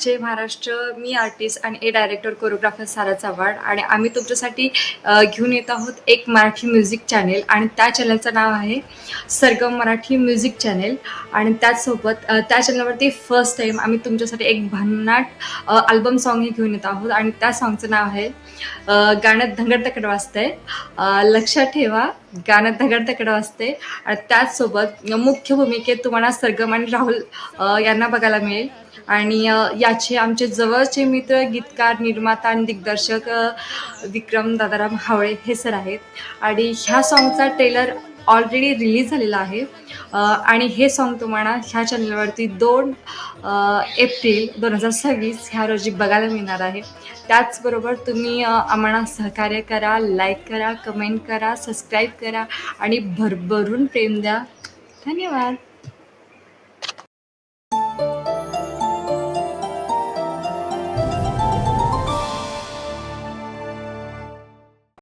जय महाराष्ट्र. मी artist आणि director choreographer सारा चव्हाण आणि आम्ही तुमच्यासाठी घेऊन येत आहोत एक मराठी म्युझिक चॅनेल आणि त्या चॅनलचं नाव आहे सरगम मराठी म्युझिक चॅनेल. आणि त्याचसोबत त्या चॅनलवरती फर्स्ट टाईम आम्ही तुमच्यासाठी एक भन्नाट अल्बम सॉन्ग हे घेऊन येत आहोत आणि त्या सॉन्गचं नाव आहे गाण्यात धंगड तकड वाजतंय. लक्षात ठेवा, गाण्यात धंगड तकड वाजते. आणि त्याचसोबत मुख्य भूमिकेत तुम्हाला सरगम आणि राहुल यांना बघायला मिळेल. आणि याचे आमचे जवळचे मित्र गीतकार, निर्माता आणि दिग्दर्शक विक्रम दादाराम हावळे हे सर आहेत. आणि ह्या सॉन्गचा ट्रेलर ऑलरेडी रिलीज झालेला आहे आणि हे सॉन्ग तुम्हाला ह्या चॅनलवरती 2 एप्रिल 2026 ह्या रोजी बघायला मिळणार आहे. त्याचबरोबर तुम्ही आम्हाला सहकार्य करा, लाईक करा, कमेंट करा, सबस्क्राईब करा आणि भरभरून प्रेम द्या. धन्यवाद.